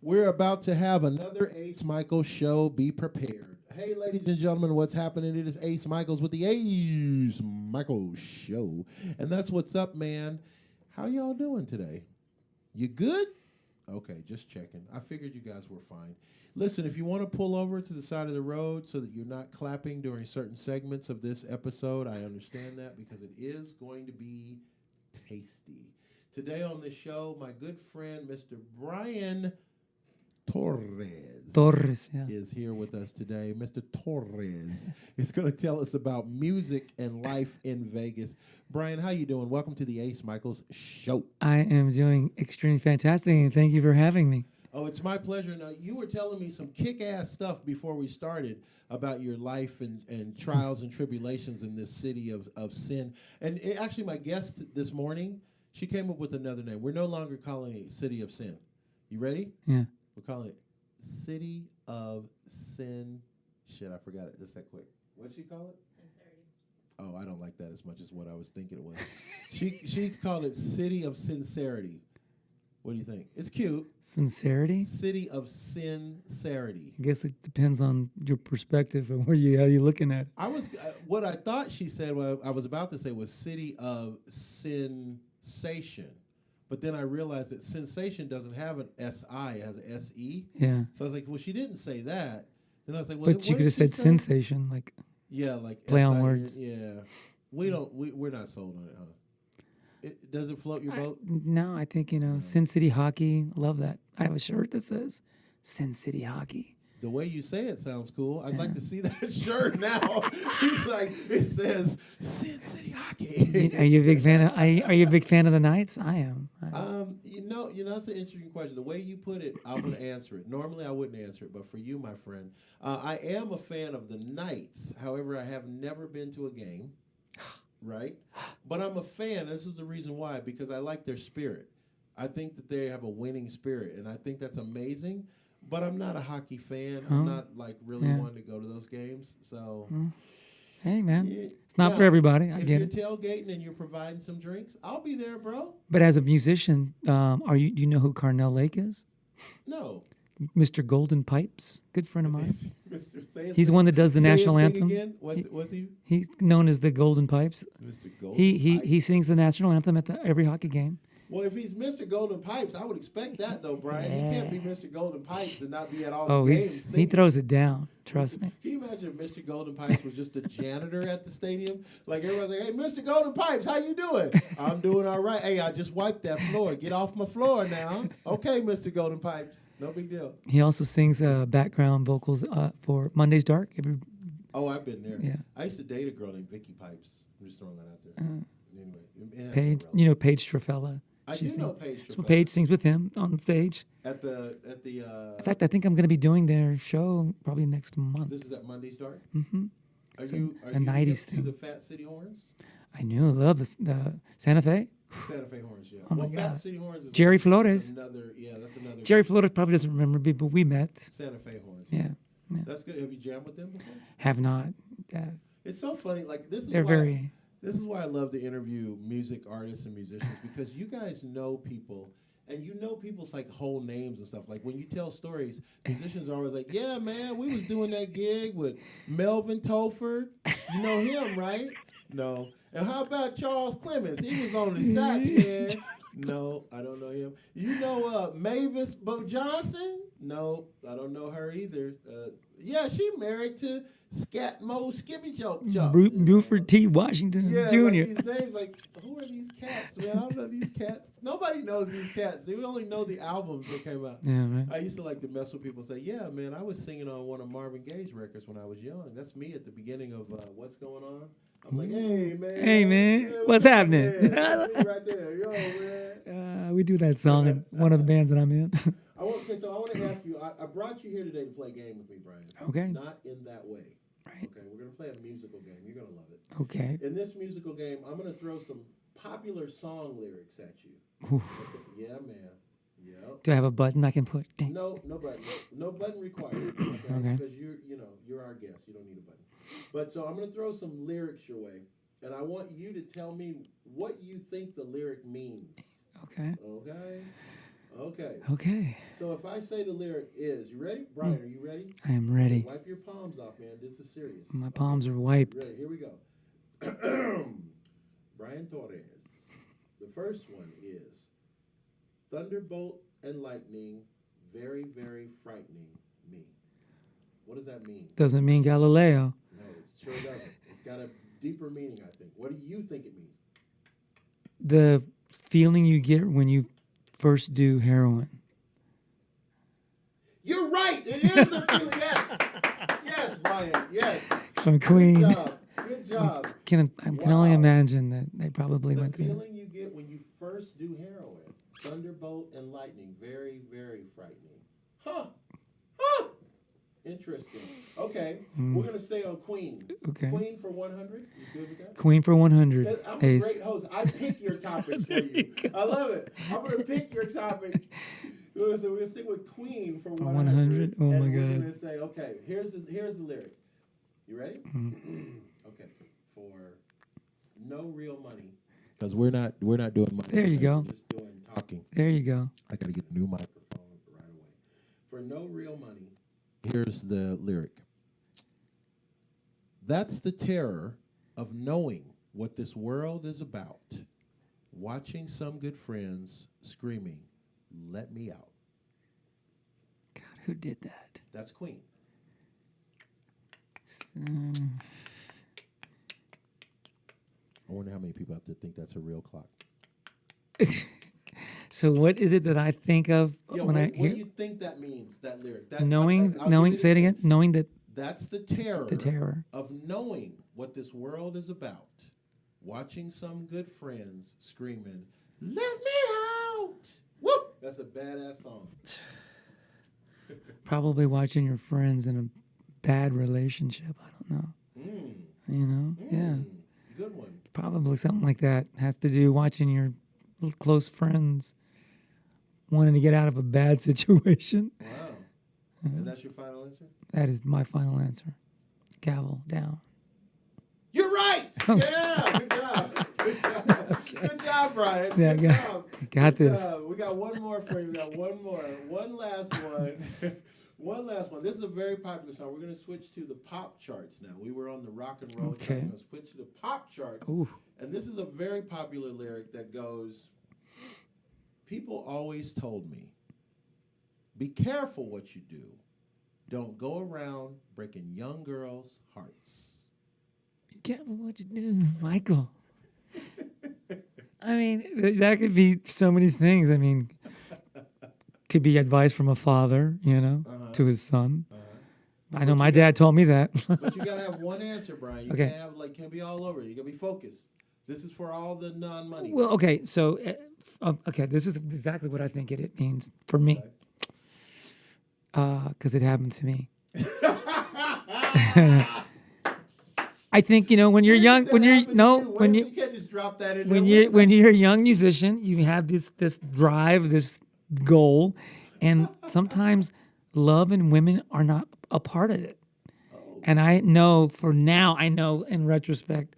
We're about to have another Ace Michaels show. Be prepared. Hey, ladies and gentlemen, what's happening? It is Ace Michaels with the Ace Michaels show. And that's what's up, man. How y'all doing today? You good? Okay, just checking. I figured you guys were fine. Listen, if you want to pull over to the side of the road so that you're not clapping during certain segments of this episode, I understand that because it is going to be tasty. Today on the show, my good friend, Mr. Brian Torres, yeah. is here with us today. Mr. Torres is going to tell us about music and life in Vegas. Brian, how you doing? Welcome to the Ace Michaels show. I am doing extremely fantastic, and thank you for having me. Oh, it's my pleasure. Now, you were telling me some kick-ass stuff before we started about your life and trials and tribulations in this city of sin. And actually, my guest this morning, she came up with another name. We're no longer calling it City of Sin. You ready? Yeah. We're calling it City of Sin. Shit, I forgot it just that quick. What'd she call it? Sincerity. Oh, I don't like that as much as what I was thinking it was. She called it City of Sincerity. What do you think? It's cute. Sincerity? City of Sincerity. I guess it depends on your perspective and how you're looking at it. I was what I thought she said. What I was about to say was City of Sensation. But then I realized that sensation doesn't have an S-I, it has an S-E. Yeah. So I was like, well, she didn't say that. Then I was like, well, But you could have said sensation, like yeah, like play on S-I-N, words. Yeah. We're not sold on it, huh? Does it float your boat? No, I think, Sin City Hockey. I love that. I have a shirt that says Sin City Hockey. The way you say it sounds cool. I'd like to see that shirt now. He's like, it says Sin City Hockey. Are you a big fan of? Are you a big fan of the Knights? I am. That's an interesting question. The way you put it, I'm going to answer it. Normally, I wouldn't answer it, but for you, my friend, I am a fan of the Knights. However, I have never been to a game, right? But I'm a fan. This is the reason why, because I like their spirit. I think that they have a winning spirit, and I think that's amazing. But I'm not a hockey fan. I'm not really wanting to go to those games. So, hey man, it's not for everybody. I get it. If you're tailgating and you're providing some drinks, I'll be there, bro. But as a musician, do you know who Carnell Lake is? No. Mr. Golden Pipes, good friend of mine. He's the one one that does the national anthem. Again? What's he? He's known as the Golden Pipes. Mr. Golden Pipes. He sings the national anthem at every hockey game. Well, if he's Mr. Golden Pipes, I would expect that, though, Brian. Yeah. He can't be Mr. Golden Pipes and not be at all the games. He throws it down. Trust me. Can you imagine if Mr. Golden Pipes was just a janitor at the stadium? Like, everybody's like, hey, Mr. Golden Pipes, how you doing? I'm doing all right. Hey, I just wiped that floor. Get off my floor now. Okay, Mr. Golden Pipes. No big deal. He also sings background vocals for Monday's Dark. Oh, I've been there. Yeah. I used to date a girl named Vicky Pipes. I'm just throwing that out there. Anyway. Paige, Paige Strafella. I do know Paige. So Paige sings with him on stage. In fact, I think I'm going to be doing their show probably next month. This is at Monday's Dark? Mm-hmm. Are you 90s thing. To the Fat City Horns? I love the Santa Fe. Santa Fe Horns, yeah. Oh my God. Fat City Horns is Jerry Flores. That's another. Jerry Flores probably doesn't remember me, but we met. Santa Fe Horns. Yeah. That's good. Have you jammed with them before? Have not. It's so funny. Like this is why I love to interview music artists and musicians, because you guys know people, and you know people's like whole names and stuff. Like when you tell stories, musicians are always like, yeah, man, we was doing that gig with Melvin Tolford. You know him, right? No. And how about Charles Clemens? He was on the sax, man. No, I don't know him. You know Mavis Bo Johnson? No, I don't know her either. Yeah, she married to Scatmo Skippy Choke. Buford T. Washington Jr. Like these names, like, who are these cats, man? I don't know these cats. Nobody knows these cats. They only know the albums that came out. Yeah, right. I used to like to mess with people and say, yeah, man, I was singing on one of Marvin Gaye's records when I was young. That's me at the beginning of What's Going On. I'm like, hey, man. Hey, man. What's happening? Right there. Yo, man. We do that song in one of the bands that I'm in. I want to ask you, I brought you here today to play a game with me, Brian. Okay. Not in that way. Right. Okay, we're going to play a musical game. You're going to love it. Okay. In this musical game, I'm going to throw some popular song lyrics at you. Oof. Yeah, man. Yep. Do I have a button I can push? No button. No button required. Okay. Because you're our guest. You don't need a button. But so I'm going to throw some lyrics your way, and I want you to tell me what you think the lyric means. Okay. Okay. Okay. So if I say the lyric is, you ready? Brian, are you ready? I am ready. Wipe your palms off, man. This is serious. My palms are wiped. Ready? Here we go. Brian Torres. The first one is thunderbolt and lightning, very, very frightening me. What does that mean? Doesn't mean Galileo. No, it sure doesn't. It's got a deeper meaning, I think. What do you think it means? The feeling you get when you first do heroin. You're right. It is the feeling. Yes. Yes, Brian. Yes. From Queen. Good job. Good job. I can only imagine that they probably The went through. feeling you get when you first do heroin. Thunderbolt and lightning. Very, very frightening. Huh. Huh. Interesting. Okay. We're going to stay on Queen. Okay. Queen for 100. You good with that? Queen for 100. I'm a Ace. great host. I pick your topics for you. I love it. I'm going to pick your topic. So we're going to stick with Queen for 100. 100? Oh, my and we're God. going to say, okay, here's the lyric. You ready? Okay. For no real money. Because we're not doing money. There you go. We're just doing talking. There you go. I got to get a new microphone right away. For no real money, here's the lyric. That's the terror of knowing what this world is about. Watching some good friends screaming, let me out. God, who did that? That's Queen. I wonder how many people out there think that's a real clock. So what is it that I think of when I what hear do you think that means, that lyric? knowing, I'll give you say it the- again, knowing that That's the terror, the terror. of knowing what this world is about. Watching some good friends screaming, let me out. Woo! That's a badass song. Probably watching your friends in a bad relationship. I don't know. You know? Yeah. Good one. Probably something like that. Has to do watching your close friends wanting to get out of a bad situation. Wow. And that's your final answer? That is my final answer. Gavel down. You're right. Yeah. Good job. Good job. Good job, Brian. Yeah, Good job. Got Good this. job. We got one more for you. We got one more. One last one. One last one. This is a very popular song. We're going to switch to the pop charts now. We were on the rock and roll. Okay. We're going to switch to the pop charts. Ooh. And this is a very popular lyric that goes, people always told me, be careful what you do. Don't go around breaking young girls' hearts. Be careful what you do, Michael. I mean, that could be so many things. I mean, could be advice from a father, you know, to his son. I know my dad told me that. But you got to have one answer, Brian. You Okay. can't have, can't be all over. You got to be focused. This is for all the non-money. Well, okay, so, okay, this is exactly what I think it means for me. Because it happened to me. I think, you know, when you're young, when you're, no, when you can't just drop that in when there. you're a young musician, you have this drive, this goal, and sometimes love and women are not a part of it. And I know in retrospect,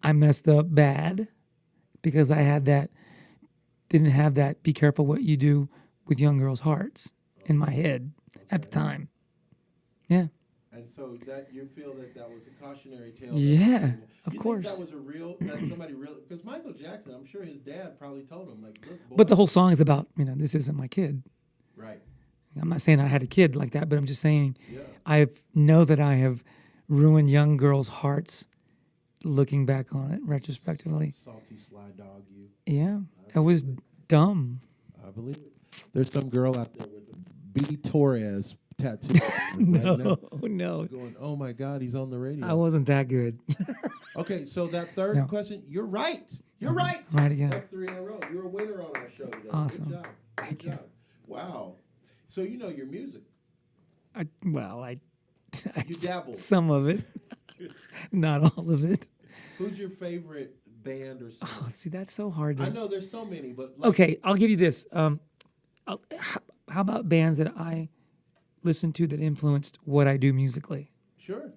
I messed up bad because I didn't have that be careful what you do with young girls' hearts in my head at the time. Yeah. And so that you feel that was a cautionary tale. Yeah, of you course. Think that was that somebody real, because Michael Jackson, I'm sure his dad probably told him, look, boy. But the whole song is about, this isn't my kid. Right. I'm not saying I had a kid like that, but I'm just saying Yeah. I know that I have ruined young girls' hearts looking back on it retrospectively. Salty, sly dog, you. Yeah, it was dumb. I believe it. There's some girl out there with a B. Torres tattoo. No, right no. Going, oh my God, he's on the radio. I wasn't that good. Okay, so that third question, you're right. You're right. Right again. That's 3 in a row. You're a winner on our show today. Awesome. Good job. Thank you. Job. Wow. So you know your music. I You dabble. some of it, not all of it. Who's your favorite band or song? Oh, see, that's so hard to. I know there's so many, but Okay, I'll give you this. How about bands that I listened to that influenced what I do musically? Sure.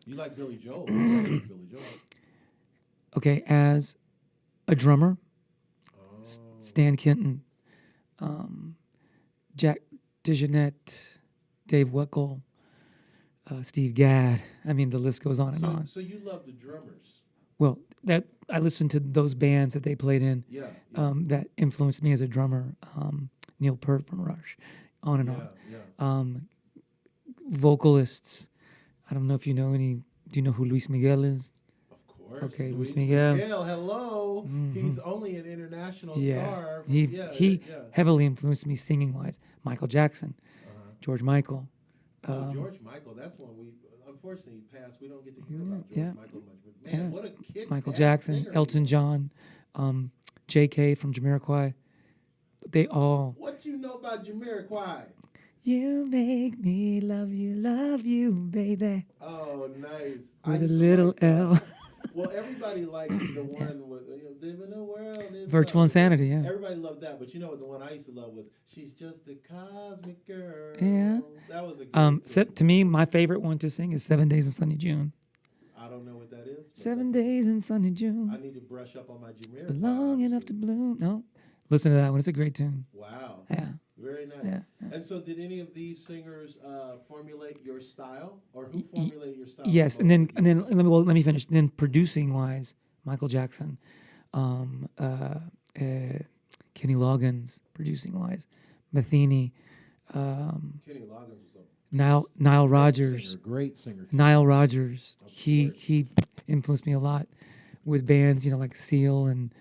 You like Billy Joel. You like Billy Joel. Okay, as a drummer, Stan Kenton, Jack DeJohnette, Dave Weckl, Steve Gadd. I mean, the list goes on and on. So you love the drummers. Well, that I listened to those bands that they played in. Yeah. That influenced me as a drummer. Neil Peart from Rush, on and on. Yeah. Vocalists. I don't know if you know any. Do you know who Luis Miguel is? Of course. Okay, Luis Miguel. Hello. He's only an international star. He heavily influenced me singing wise. Michael Jackson, George Michael. George Michael. That's one we unfortunately passed. We don't get to hear about George Michael much. But man, what a kick! Michael Jackson, singer. Elton John, J.K. from Jamiroquai. They all. What you know about Jamiroquai? You make me love you, baby. Oh, nice. With a little L. Well, everybody likes the one with live in a world. Virtual Insanity, yeah. Everybody loved that, but you know what? The one I used to love was "She's Just a Cosmic Girl." Yeah. That was a good to me, my favorite one to sing is 7 Days in Sunny June. I don't know what that is. 7 days in Sunny June. I need to brush up on my Jamiroquai. Long enough to bloom. No, listen to that one. It's a great tune. Wow. Yeah. Very nice. Yeah. And so, did any of these singers formulate your style, or who formulated your style? Yes, and then let me finish. Then producing wise, Michael Jackson, Kenny Loggins, producing wise, Matheny, Kenny Loggins was Nile Rodgers, great singer. Nile Rodgers. He influenced me a lot with bands, like Seal and.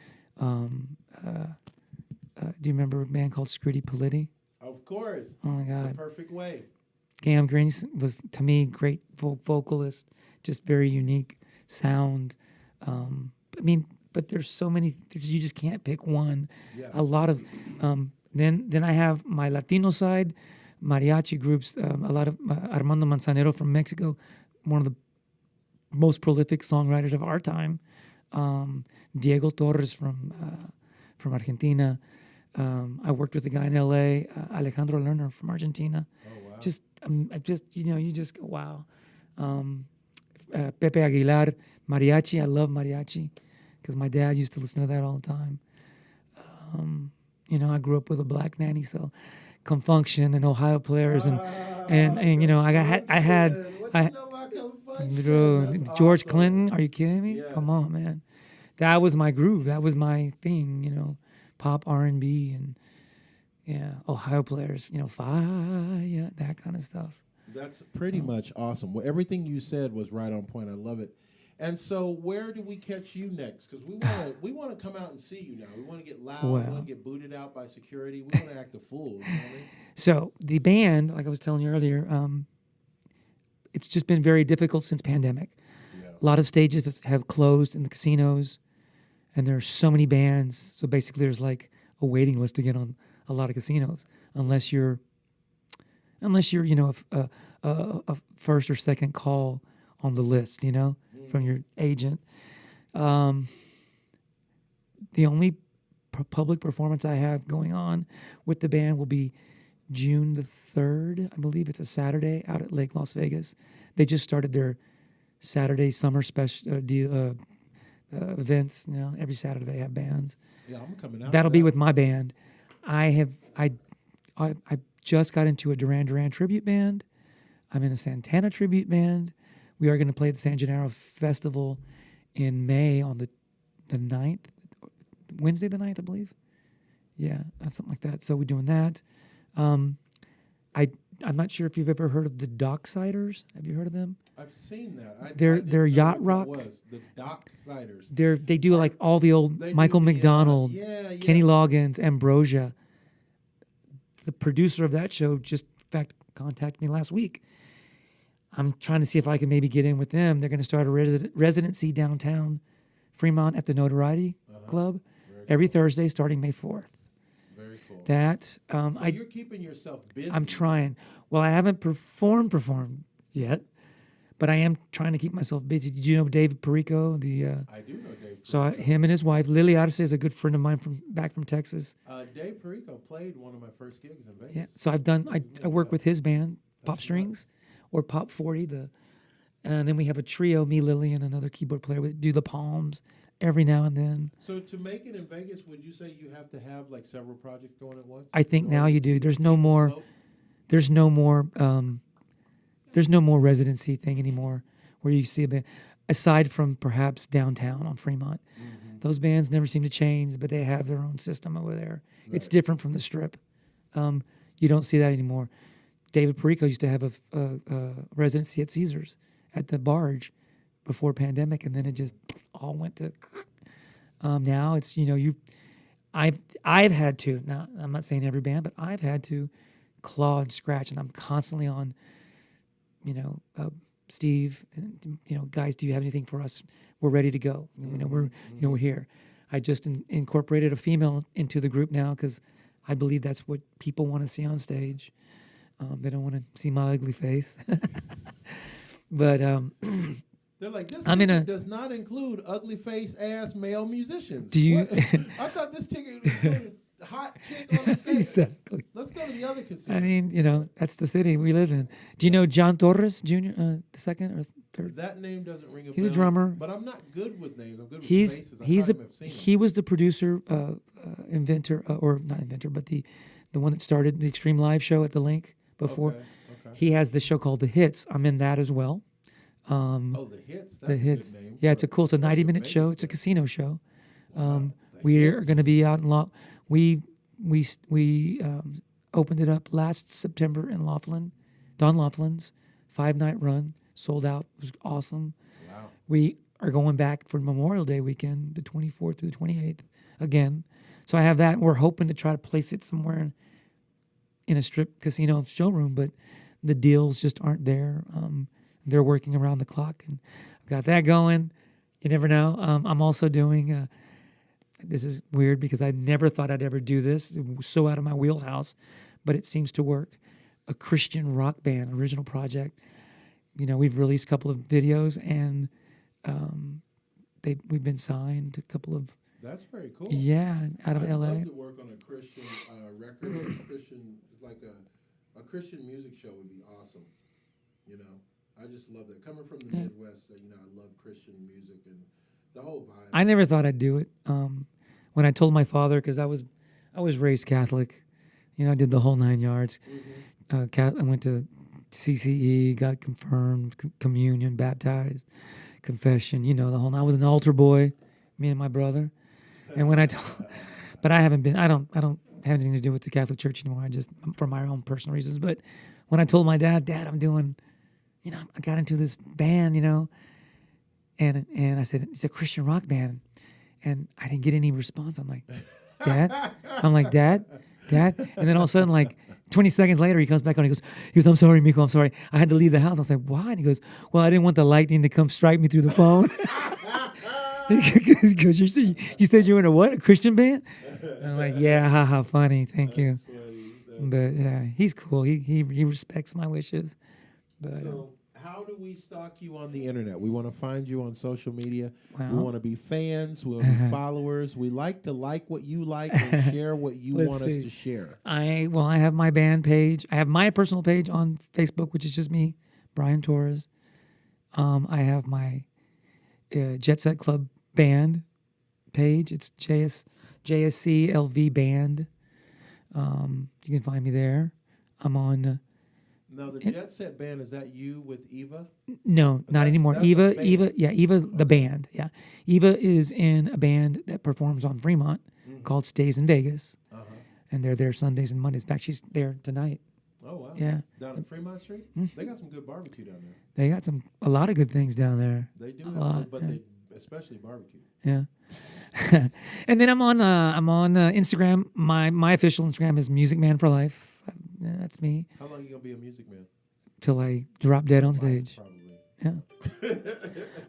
Do you remember a band called Scritti Politti? Of course. Oh my God. The Perfect Way. Cam Green was, to me, great vocalist, just very unique sound. But there's so many things, you just can't pick one. Yeah. A lot of then I have my Latino side, mariachi groups. A lot of Armando Manzanero from Mexico, one of the most prolific songwriters of our time. Diego Torres from Argentina. I worked with a guy in L.A., Alejandro Lerner from Argentina. Oh, wow. You just go, wow. Pepe Aguilar, mariachi. I love mariachi because my dad used to listen to that all the time. I grew up with a black nanny, so Come Function and Ohio Players and George Clinton. Are you kidding me? Yeah. Come on, man. That was my groove. That was my thing, pop R&B and Ohio Players, fire, that kind of stuff. That's pretty much awesome. Well, everything you said was right on point. I love it. And so, where do we catch you next? Because we want to come out and see you now. We want to get loud. We want to get booted out by security. We want to act a fool. You know what I mean? So the band, like I was telling you earlier, it's just been very difficult since pandemic. Yeah. A lot of stages have closed in the casinos, and there are so many bands. So basically, there's like a waiting list to get on a lot of casinos, unless you're a first or second call on the list, from your agent. The only public performance I have going on with the band will be June the 3rd. I believe it's a Saturday out at Lake Las Vegas. They just started their Saturday summer special events. Every Saturday they have bands. Yeah, I'm coming out. That'll be with my band. I just got into a Duran Duran tribute band. I'm in a Santana tribute band. We are going to play at the San Gennaro Festival in May on the 9th, Wednesday the 9th, I believe. Yeah, something like that. So we're doing that. I'm not sure if you've ever heard of the Docksiders. Have you heard of them? I've seen that. They're yacht rock. The Docksiders. They do like all the old Michael McDonald, Kenny Loggins, Ambrosia. The producer of that show just, in fact, contacted me last week. I'm trying to see if I can maybe get in with them. They're going to start a residency downtown Fremont at the Notoriety Club every Thursday starting May 4th. Very cool. So you're keeping yourself busy. I'm trying. Well, I haven't performed yet, but I am trying to keep myself busy. Did you know David Perico? I do know Dave Perico. So him and his wife, Lily Arce, is a good friend of mine back from Texas. Dave Perico played one of my first gigs in Vegas. Yeah. So I work with his band, Pop Strings, or Pop 40. And then we have a trio, me, Lily, and another keyboard player. We do the Palms, every now and then. So to make it in Vegas, would you say you have to have like several projects going at once? I think now you do. There's There's no more. There's no more residency thing anymore, where you see a band. Aside from perhaps downtown on Fremont, those bands never seem to change, but they have their own system over there. Right. It's different from the Strip. You don't see that anymore. David Perico used to have a residency at Caesars at the Barge before pandemic, and then it just all went to. Now it's I've had to. Now I'm not saying every band, but I've had to claw and scratch, and I'm constantly on. Steve, guys, do you have anything for us? We're ready to go. We're here. I just incorporated a female into the group now because I believe that's what people want to see on stage. They don't want to see my ugly face. But they're like, this ticket does not include ugly face ass male musicians. Do you? I thought this ticket included hot chick on the stage. Exactly. Let's go to the other casino. I mean, that's the city we live in. Do you know John Torres Jr., the second or third? That name doesn't ring a bell. He's a drummer. But I'm not good with names. I'm good with faces. He was the producer, inventor, or not inventor, but the one that started the Extreme Live show at the Link before. Okay. He has the show called The Hits. I'm in that as well. The Hits. That's the Hits. A good name. Yeah, it's a 90-minute show. It's a casino show. We are going to be out in We opened it up last September in Laughlin, Don Laughlin's 5-night run, sold out. It was awesome. Wow. We are going back for Memorial Day weekend, the 24th through the 28th again. So I have that. We're hoping to try to place it somewhere in a strip casino showroom, but the deals just aren't there. They're working around the clock, and I've got that going. You never know. I'm also doing. This is weird because I never thought I'd ever do this. It was so out of my wheelhouse, but it seems to work. A Christian rock band, original project. We've released a couple of videos, and we've been signed to a couple of. That's very cool. Yeah, out of LA. I'd love to work on a Christian record, a Christian music show would be awesome. I just love that. Coming from the Midwest, I love Christian music and the whole vibe. I never thought I'd do it. When I told my father, because I was raised Catholic, I did the whole 9 yards. I went to CCE, got confirmed, communion, baptized, confession. The whole. I was an altar boy, me and my brother. And when but I haven't been. I don't have anything to do with the Catholic Church anymore. I just for my own personal reasons. But when I told my Dad, I'm doing, I got into this band, And I said, it's a Christian rock band. And I didn't get any response. I'm like, Dad? And then all of a sudden, like 20 seconds later, he comes back on. He goes, I'm sorry, Miko, I'm sorry. I had to leave the house. I was like, why? And he goes, well, I didn't want the lightning to come strike me through the phone. Because you said you were in a Christian band? I'm like, yeah, haha, funny. Thank you. But yeah, he's cool. He respects my wishes. But how do we stalk you on the internet? We want to find you on social media. Well, we want to be fans. We want to be followers. We like to like what you like and share what you want us to share. I have my band page. I have my personal page on Facebook, which is just me, Brian Torres. I have my Jet Set Club band page. It's JSC LV Band. You can find me there. I'm on. Now, the Jet Set Band, is that you with Eva? No, not anymore. Eva, the band. Yeah. Eva is in a band that performs on Fremont called Stays in Vegas. Uh-huh. And they're there Sundays and Mondays. In fact, she's there tonight. Oh, wow. Yeah. Down at Fremont Street? They got some good barbecue down there. They got a lot of good things down there. They do they especially barbecue. Yeah. And then I'm on Instagram. My official Instagram is Music Man for Life. That's me. How long are you gonna be a music man? Till I drop dead on stage. Probably. Yeah.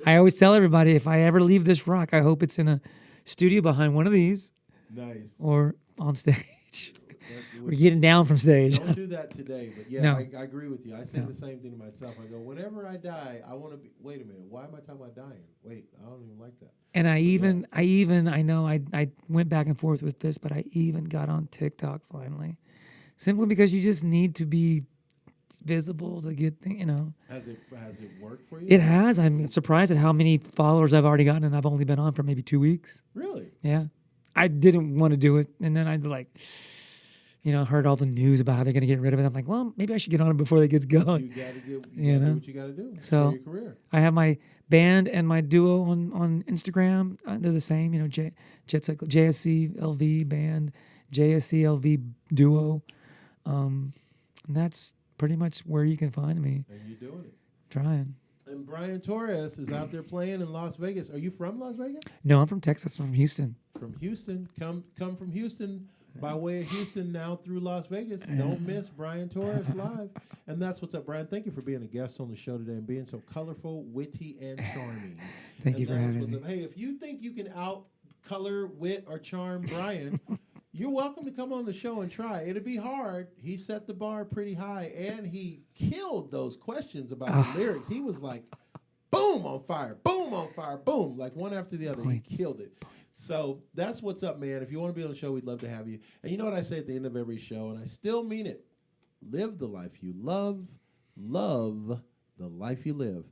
I always tell everybody, if I ever leave this rock, I hope it's in a studio behind one of these. Nice. Or on stage. We're getting down from stage. Don't do that today, but yeah, no. I agree with you. I say the same thing to myself. I go, whenever I die, I want to be. Wait a minute, why am I talking about dying? Wait, I don't even like that. And I know I went back and forth with this, but I even got on TikTok finally, simply because you just need to be visible is a good thing, you know. Has it worked for you? It has. I'm surprised at how many followers I've already gotten, and I've only been on for maybe 2 weeks. Really? Yeah. I didn't want to do it, and then I was like, you know, heard all the news about how they're going to get rid of it. I'm like, well, maybe I should get on it before it gets going. You got to do what you got to do So for your career. I have my band and my duo on Instagram. They're the same, you know, JSC LV band, JSC LV duo. And that's pretty much where you can find me. And you're doing it. Trying. And Brian Torres is out there playing in Las Vegas. Are you from Las Vegas? No, I'm from Texas. I'm from Houston. From Houston. Come from Houston. By way of Houston now through Las Vegas. Don't miss Brian Torres live. And that's what's up, Brian. Thank you for being a guest on the show today and being so colorful, witty, and charming. Thank you for having me. Hey, if you think you can out-color, wit, or charm Brian, you're welcome to come on the show and try. It'll be hard. He set the bar pretty high, and he killed those questions about the lyrics. He was like, boom, on fire, boom, like one after the other. He killed it. So that's what's up, man. If you want to be on the show, we'd love to have you. And you know what I say at the end of every show, and I still mean it. Live the life you love the life you live.